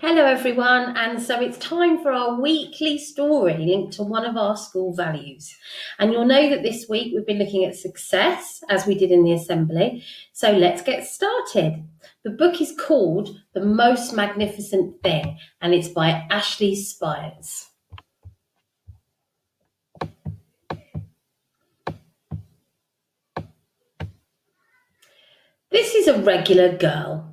Hello everyone, and so it's time for our weekly story linked to one of our school values. And you'll know that this week we've been looking at success as we did in the assembly. So let's get started. The book is called The Most Magnificent Thing, and it's by Ashley Spires. This is a regular girl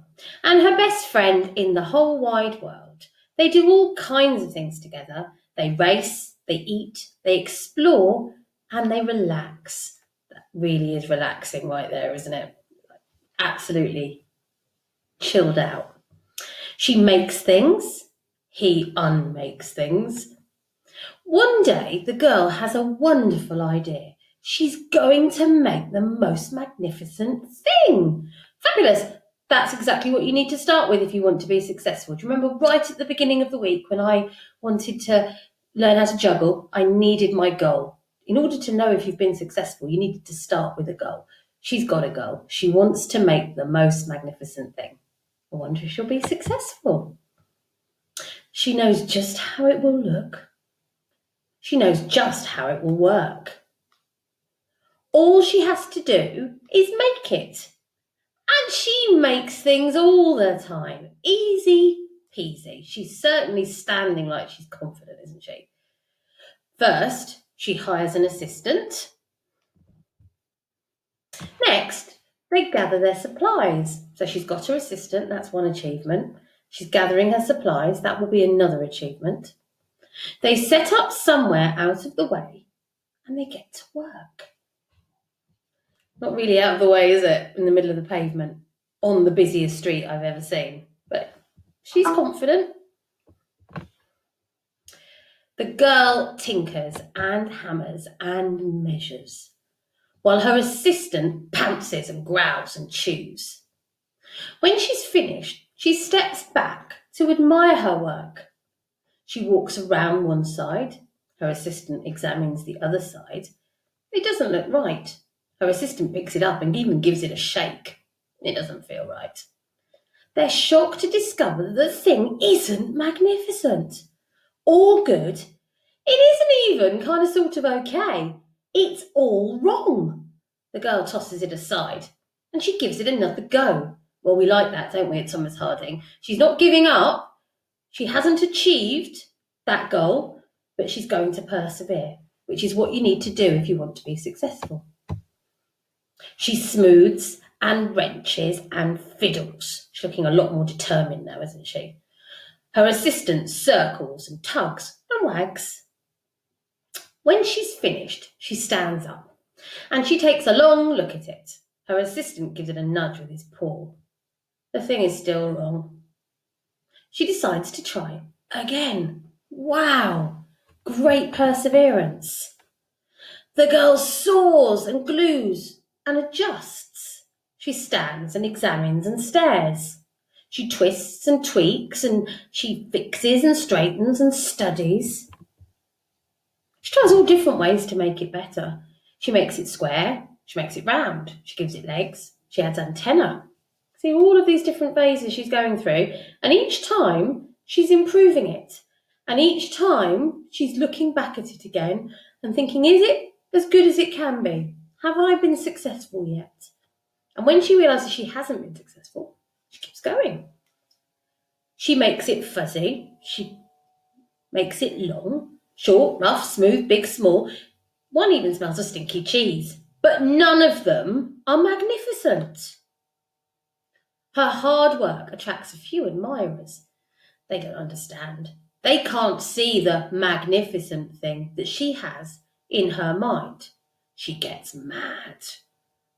and her best friend in the whole wide world. They do all kinds of things together. They race, they eat, they explore, and they relax. That really is relaxing right there, isn't it? Absolutely chilled out. She makes things, he unmakes things. One day, the girl has a wonderful idea. She's going to make the most magnificent thing. Fabulous. That's exactly what you need to start with if you want to be successful. Do you remember right at the beginning of the week when I wanted to learn how to juggle? I needed my goal. In order to know if you've been successful, you needed to start with a goal. She's got a goal. She wants to make the most magnificent thing. I wonder if she'll be successful. She knows just how it will look. She knows just how it will work. All she has to do is make it. And she makes things all the time. Easy peasy. She's certainly standing like she's confident, isn't she? First, she hires an assistant. Next, they gather their supplies. So she's got her assistant, that's one achievement. She's gathering her supplies, that will be another achievement. They set up somewhere out of the way and they get to work. Not really out of the way, is it? In the middle of the pavement, on the busiest street I've ever seen. But she's confident. The girl tinkers and hammers and measures, while her assistant pounces and growls and chews. When she's finished, she steps back to admire her work. She walks around one side. Her assistant examines the other side. It doesn't look right. Her assistant picks it up and even gives it a shake. It doesn't feel right. They're shocked to discover that the thing isn't magnificent or good. It isn't even kind of sort of okay. It's all wrong. The girl tosses it aside and she gives it another go. Well, we like that, don't we, at Thomas Harding? She's not giving up. She hasn't achieved that goal, but she's going to persevere, which is what you need to do if you want to be successful. She smooths and wrenches and fiddles. She's looking a lot more determined now, isn't she? Her assistant circles and tugs and wags. When she's finished, she stands up and she takes a long look at it. Her assistant gives it a nudge with his paw. The thing is still wrong. She decides to try again. Wow, great perseverance. The girl saws and glues and adjusts. She stands and examines and stares. She twists and tweaks and she fixes and straightens and studies. She tries all different ways to make it better. She makes it square, she makes it round, she gives it legs, she adds antenna. See all of these different phases she's going through, and each time she's improving it. And each time she's looking back at it again and thinking, is it as good as it can be? Have I been successful yet? And when she realises she hasn't been successful, she keeps going. She makes it fuzzy, she makes it long, short, rough, smooth, big, small. One even smells of stinky cheese. But none of them are magnificent. Her hard work attracts a few admirers. They don't understand. They can't see the magnificent thing that she has in her mind. She gets mad.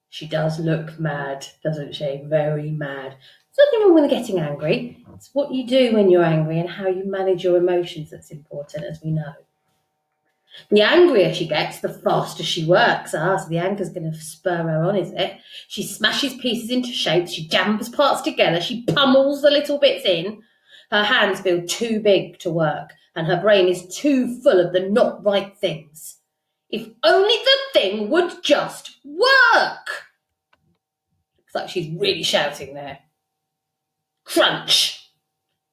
She does look mad, doesn't she? Very mad. There's nothing wrong with getting angry. It's what you do when you're angry and how you manage your emotions that's important, as we know. The angrier she gets, the faster she works. So the anger's going to spur her on, is it? She smashes pieces into shapes, she jams parts together, she pummels the little bits in. Her hands feel too big to work, and her brain is too full of the not right things. If only the thing would just work! Looks like she's really shouting there. Crunch!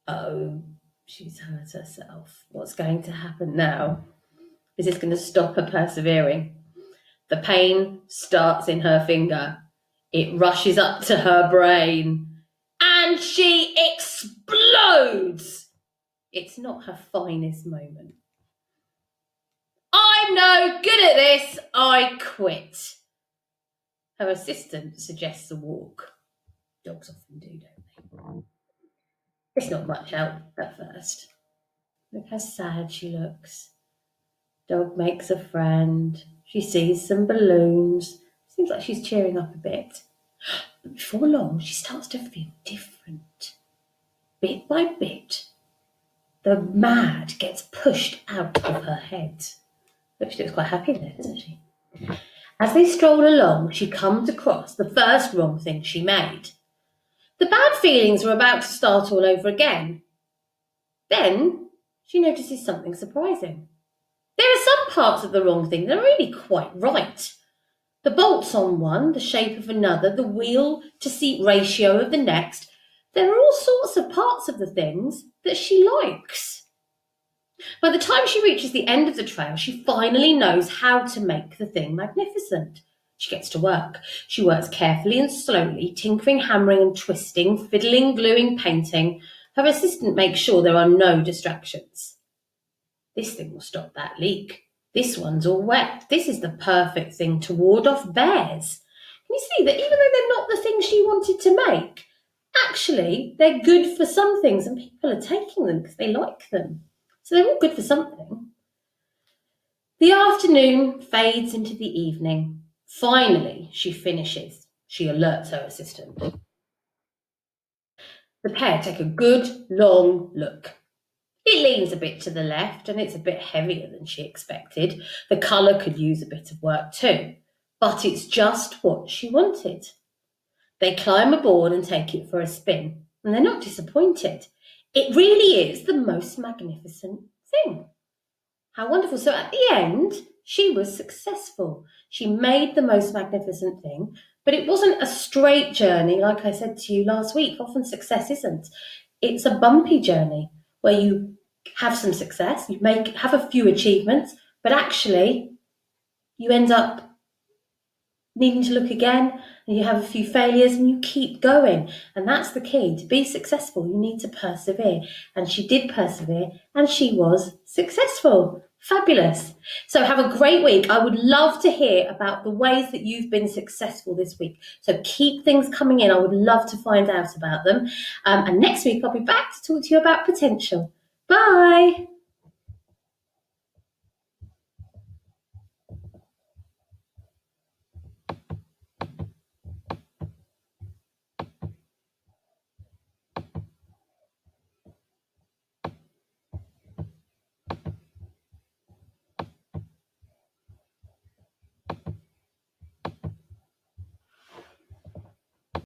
Oh, she's hurt herself. What's going to happen now? Is this going to stop her persevering? The pain starts in her finger. It rushes up to her brain. And she explodes! It's not her finest moment. I'm no good at this. I quit. Her assistant suggests a walk. Dogs often do, don't they? It's not much help at first. Look how sad she looks. Dog makes a friend. She sees some balloons. Seems like she's cheering up a bit. But before long, she starts to feel different. Bit by bit, the mad gets pushed out of her head. Look, she looks quite happy there, doesn't she? As they stroll along, she comes across the first wrong thing she made. The bad feelings are about to start all over again. Then she notices something surprising. There are some parts of the wrong thing that are really quite right. The bolts on one, the shape of another, the wheel to seat ratio of the next. There are all sorts of parts of the things that she likes. By the time she reaches the end of the trail, she finally knows how to make the thing magnificent. She gets to work. She works carefully and slowly, tinkering, hammering and twisting, fiddling, gluing, painting. Her assistant makes sure there are no distractions. This thing will stop that leak. This one's all wet. This is the perfect thing to ward off bears. Can you see that even though they're not the things she wanted to make, actually they're good for some things and people are taking them because they like them. So they're all good for something. The afternoon fades into the evening. Finally, she finishes. She alerts her assistant. The pair take a good, long look. It leans a bit to the left and it's a bit heavier than she expected. The colour could use a bit of work too, but it's just what she wanted. They climb aboard and take it for a spin, and they're not disappointed. It really is the most magnificent thing. How wonderful. So at the end, she was successful. She made the most magnificent thing, but it wasn't a straight journey, like I said to you last week. Often success isn't. It's a bumpy journey where you have some success, you have a few achievements, but actually you end up needing to look again, and you have a few failures and you keep going. And that's the key. To be successful, you need to persevere. And she did persevere and she was successful. Fabulous. So have a great week. I would love to hear about the ways that you've been successful this week. So keep things coming in. I would love to find out about them. And next week I'll be back to talk to you about potential. Bye.